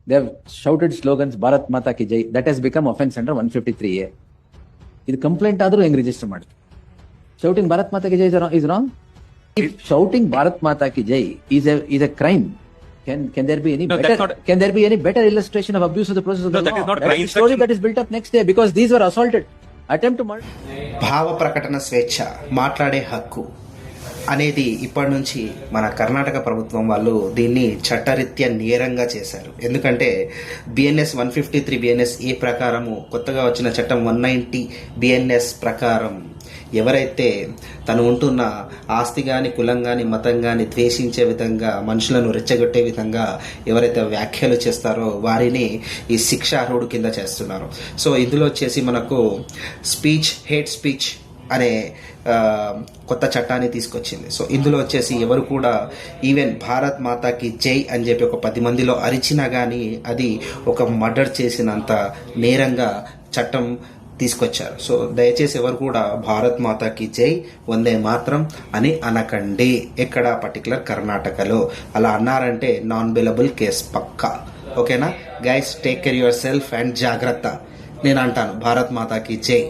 They have shouted slogans Bharat Mata Ki Jai. That has become offence under 153A. ಇದು complaint ಆದ್ರೂ ಹೆಂಗ್ register ಮಾಡಿ? Shouting Bharat Mata Ki Jai is wrong. If shouting Bharat Mata ki Jai is a crime, can there be any better illustration of abuse of the process of the law? That is not That's crime the story section. that is built up next day because these were assaulted. Attempt to murder. భావ ప్రకటన స్వేచ్ఛ, మాట్లాడే హక్కు అనేది ఇప్పటి నుంచి మన కర్ణాటక ప్రభుత్వం వాళ్ళు దీన్ని చట్టరీత్యా నేరంగా చేశారు. ఎందుకంటే బిఎన్ఎస్ 153 బిఎన్ఎస్ ఏ ప్రకారము, కొత్తగా వచ్చిన చట్టం 190 బిఎన్ఎస్ ప్రకారం ఎవరైతే తను ఉంటున్న ఆస్తి కానీ, కులం కానీ, మతం కానీ ద్వేషించే విధంగా, మనుషులను రెచ్చగొట్టే విధంగా ఎవరైతే వ్యాఖ్యలు చేస్తారో వారిని ఈ శిక్షార్హుడు కింద చేస్తున్నారు. సో ఇందులో వచ్చేసి మనకు హేట్ స్పీచ్ అనే కొత్త చట్టాన్ని తీసుకొచ్చింది. సో ఇందులో వచ్చేసి ఎవరు కూడా ఈవెన్ భారత్ మాతాకి జై అని చెప్పి ఒక 10 మందిలో అరిచినా కానీ అది ఒక మర్డర్ చేసినంత నేరంగా చట్టం తీసుకొచ్చారు. సో దయచేసి ఎవరు కూడా భారత్ మాతాకి జై, వందే మాత్రం అని అనకండి. ఎక్కడ పర్టికులర్ కర్ణాటకలో అలా అన్నారంటే నాన్ బెలబుల్ కేస్ పక్కా. ఓకేనా guys, take care your self and జాగ్రత్త. నేను అంటాను భారత్ మాతాకి జై.